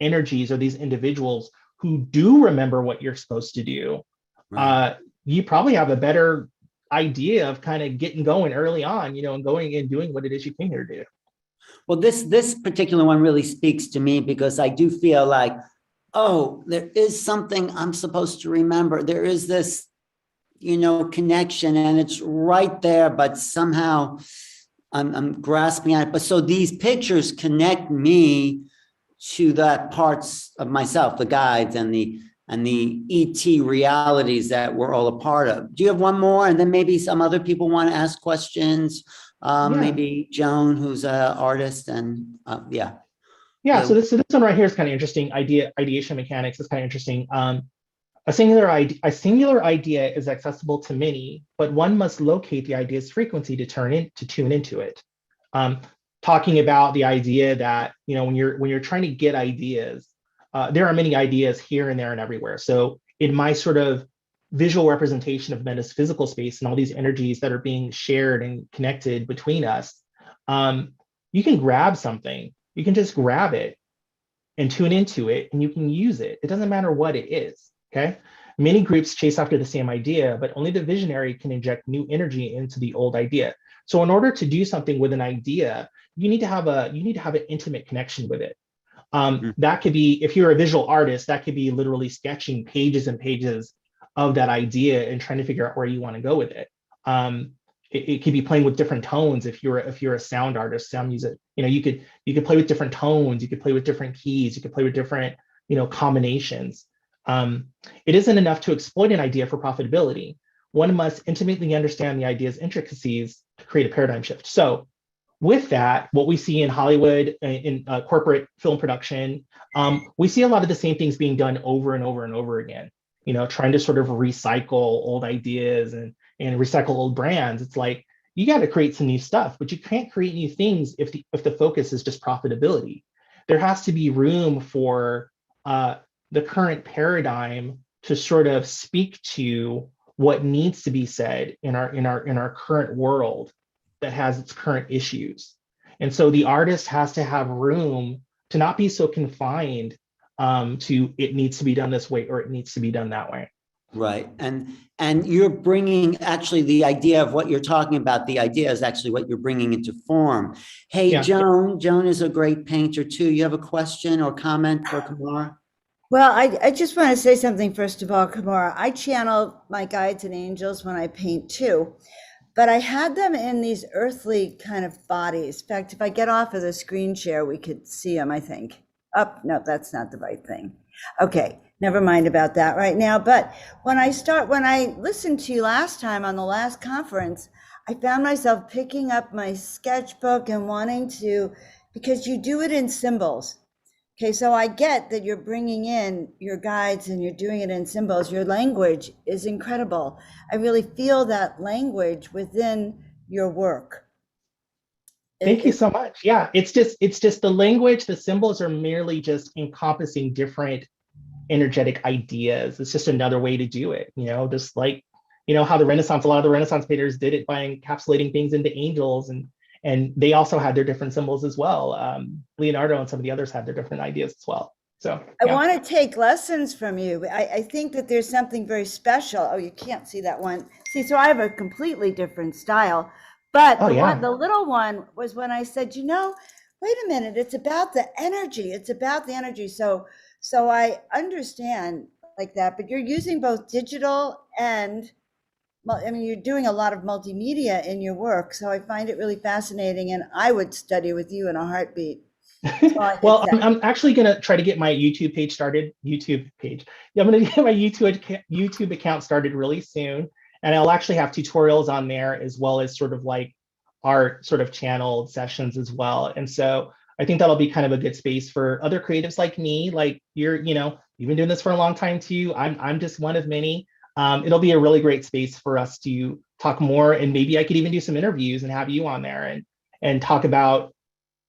energies or these individuals who do remember what you're supposed to do, Right. you probably have a better idea of kind of getting going early on, and going and doing what it is you came here to do. Well, this particular one really speaks to me because I do feel like, oh, there is something I'm supposed to remember. There is this, connection, and it's right there, but somehow I'm grasping at it. But so these pictures connect me to that parts of myself, the guides and the ET realities that we're all a part of. Do you have one more? And then maybe some other people want to ask questions. Yeah. Maybe Joan, who's an artist, and yeah. Yeah, so this one right here is kind of interesting. Ideation mechanics is kind of interesting. A singular idea is accessible to many, but one must locate the idea's frequency to tune into it. Talking about the idea that when you're trying to get ideas, there are many ideas here and there and everywhere. So in my sort of visual representation of metaphysical space and all these energies that are being shared and connected between us, you can grab something. You can just grab it and tune into it, and you can use it. It doesn't matter what it is, okay? Many groups chase after the same idea, but only the visionary can inject new energy into the old idea. So in order to do something with an idea, you need to have an intimate connection with it. That could be, if you're a visual artist, that could be literally sketching pages and pages of that idea and trying to figure out where you want to go with it. It could be playing with different tones. If you're a sound artist, sound music, you could play with different tones. You could play with different keys. You could play with different, combinations. It isn't enough to exploit an idea for profitability. One must intimately understand the idea's intricacies to create a paradigm shift. So with that, what we see in Hollywood, in corporate film production, we see a lot of the same things being done over and over and over again, trying to sort of recycle old ideas and recycle old brands. It's like, you got to create some new stuff, but you can't create new things if the focus is just profitability. There has to be room for the current paradigm to sort of speak to what needs to be said in our current world that has its current issues. And so the artist has to have room to not be so confined to it needs to be done this way or it needs to be done that way. Right. And you're bringing actually the idea of what you're talking about. The idea is actually what you're bringing into form. Hey, yeah. Joan is a great painter too. You have a question or comment for Kamara? Well, I just want to say something first of all, Kamara. I channel my guides and angels when I paint too, but I had them in these earthly kind of bodies. In fact, if I get off of the screen share, we could see them, I think. No, that's not the right thing. Okay, never mind about that right now. But when I listened to you last time on the last conference, I found myself picking up my sketchbook and wanting to, because you do it in symbols. Okay, so I get that you're bringing in your guides and you're doing it in symbols. Your language is incredible. I really feel that language within your work. Thank you so much. Yeah, it's just the language, the symbols are merely just encompassing different energetic ideas. It's just another way to do it, just like, how a lot of the Renaissance painters did it by encapsulating things into angels, and they also had their different symbols as well. Leonardo and some of the others had their different ideas as well. So yeah. I want to take lessons from you. I think that there's something very special. Oh, you can't see that one. See, so I have a completely different style. But the little one was when I said, wait a minute, it's about the energy. It's about the energy. So I understand like that, but you're using both digital and, you're doing a lot of multimedia in your work. So I find it really fascinating, and I would study with you in a heartbeat. all I can Well, say. I'm actually gonna try to get my YouTube page started. Yeah, I'm gonna get my YouTube account started really soon, and I'll actually have tutorials on there as well as sort of like art sort of channeled sessions as well. And so I think that'll be kind of a good space for other creatives like me. Like you've been doing this for a long time too. I'm just one of many. It'll be a really great space for us to talk more, and maybe I could even do some interviews and have you on there and talk about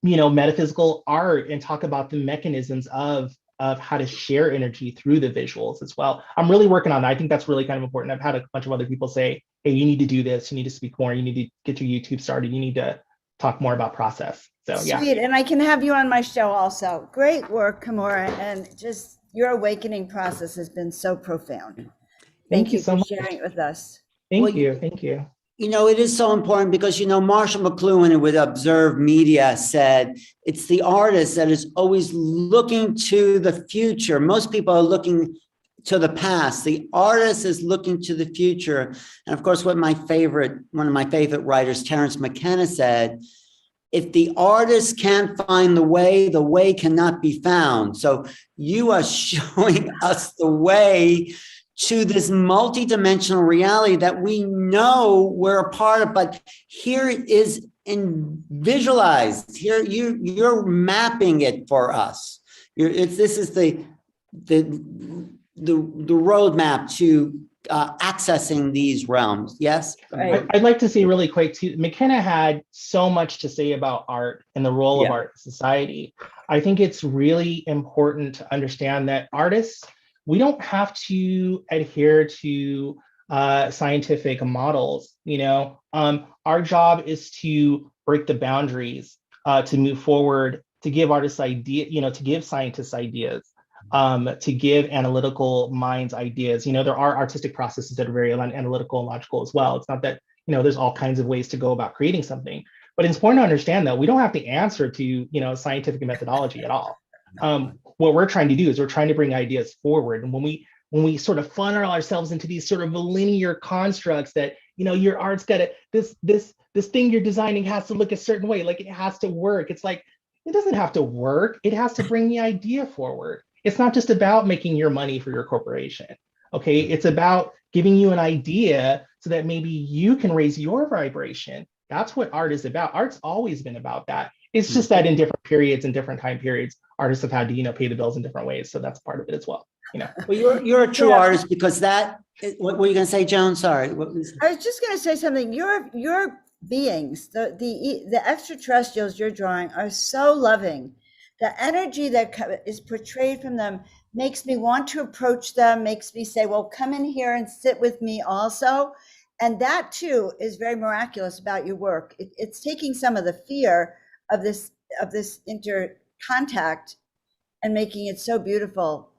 metaphysical art and talk about the mechanisms of how to share energy through the visuals as well. I'm really working on that. I think that's really kind of important. I've had a bunch of other people say, hey, you need to do this, you need to speak more, you need to get your YouTube started, you need to talk more about process. So yeah. Sweet, and I can have you on my show also. Great work, Kimura, and just your awakening process has been so profound. Thank you so for much. sharing it with us. Thank you. It is so important because, Marshall McLuhan with Observe Media said, it's the artist that is always looking to the future. Most people are looking to the past. The artist is looking to the future. And of course, one of my favorite writers, Terence McKenna, said, if the artist can't find the way cannot be found. So you are showing us the way to this multidimensional reality that we know we're a part of, but here it is visualized. Here you're mapping it for us. This is the roadmap to accessing these realms. Yes. Right. I'd like to say really quick too, McKenna had so much to say about art and the role of art in society. I think it's really important to understand that artists, we don't have to adhere to scientific models. Our job is to break the boundaries, to move forward, to give artists to give scientists ideas, to give analytical minds ideas. There are artistic processes that are very analytical and logical as well. It's not that, there's all kinds of ways to go about creating something, but it's important to understand that we don't have to answer to, scientific methodology at all. What we're trying to do is we're trying to bring ideas forward. And when we sort of funnel ourselves into these sort of linear constructs that, your art's got to, this thing you're designing has to look a certain way, like it has to work. It's like, it doesn't have to work. It has to bring the idea forward. It's not just about making your money for your corporation. Okay. It's about giving you an idea so that maybe you can raise your vibration. That's what art is about. Art's always been about that. It's just that in different periods and different time periods, artists have had to, pay the bills in different ways. So that's part of it as well. Well, you're a true artist because what were you going to say, Joan? Sorry. I was just going to say something. Your beings, the extraterrestrials you're drawing are so loving. The energy that is portrayed from them makes me want to approach them, makes me say, well, come in here and sit with me also. And that too is very miraculous about your work. It's taking some of the fear of this intercontact and making it so beautiful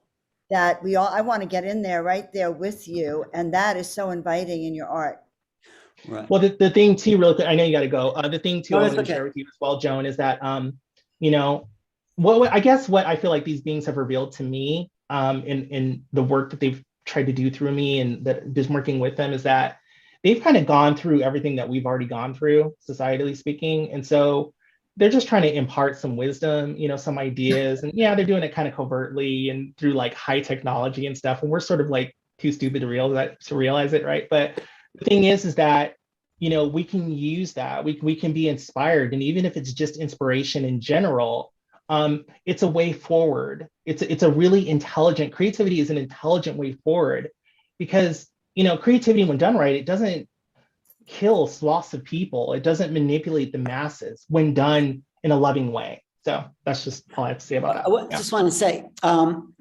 that I want to get in there right there with you. And that is so inviting in your art. Right. Well, the thing too, real quick, I know you got to go. The thing too, I want to okay. share with you as well, Joan, is that, what I feel like these beings have revealed to me in the work that they've tried to do through me and that just working with them is that they've kind of gone through everything that we've already gone through, societally speaking. And so they're just trying to impart some wisdom, some ideas. And yeah, they're doing it kind of covertly and through like high technology and stuff. And we're sort of like too stupid to realize it, right? But the thing is that, we can use that. We can be inspired. And even if it's just inspiration in general, it's a way forward. It's a really intelligent, creativity is an intelligent way forward because, creativity when done right, it doesn't kill swaths of people. It doesn't manipulate the masses when done in a loving way. So that's just all I have to say about that. I just want to say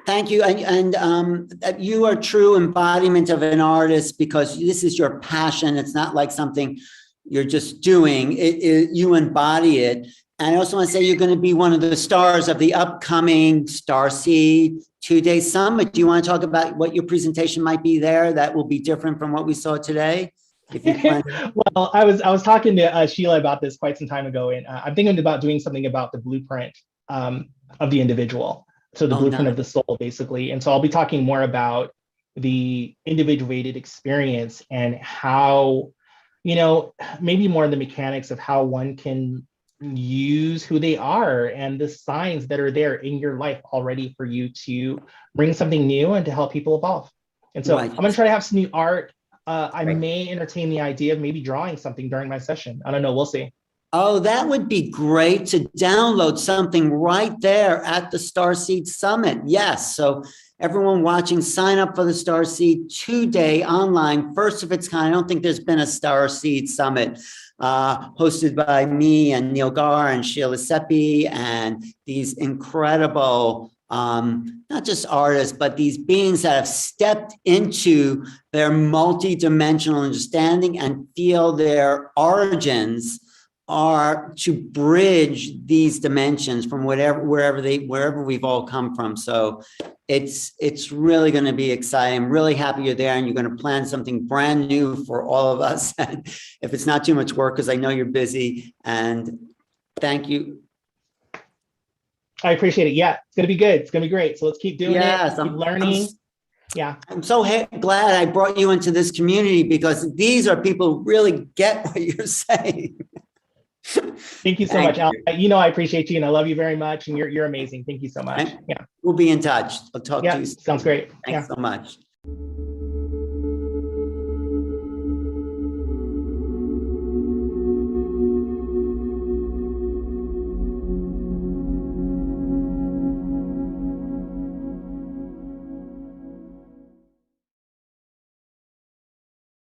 thank you. And you are a true embodiment of an artist because this is your passion. It's not like something you're just doing. You embody it. And I also want to say you're going to be one of the stars of the upcoming Starseed 2-day summit. Do you want to talk about what your presentation might be there that will be different from what we saw today? If you plan. Well, I was talking to Sheila about this quite some time ago, and I'm thinking about doing something about the blueprint of the individual. So the blueprint of the soul, basically. And so I'll be talking more about the individuated experience and how, maybe more of the mechanics of how one can use who they are and the signs that are there in your life already for you to bring something new and to help people evolve. And so Right. I'm going to try to have some new art. I Right. may entertain the idea of maybe drawing something during my session. I don't know. We'll see. Oh, that would be great to download something right there at the Starseed Summit. Yes. So everyone watching, sign up for the Starseed 2-day online, first of its kind. I don't think there's been a Starseed Summit hosted by me and Neil Gar and Sheila Seppi and these incredible, not just artists, but these beings that have stepped into their multi-dimensional understanding and feel their origins are to bridge these dimensions from wherever we've all come from. So it's really going to be exciting. I'm really happy you're there and you're going to plan something brand new for all of us. If it's not too much work, because I know you're busy. And thank you. I appreciate it. Yeah, it's going to be good. It's going to be great. So let's keep doing Yes, it, keep learning. Yeah. I'm so glad I brought you into this community, because these are people who really get what you're saying. Thank you so much, Al. You know, I appreciate you and I love you very much. And you're amazing. Thank you so much. Yeah. We'll be in touch. I'll talk to Yeah. you soon. Sounds great. Thanks Yeah. so much.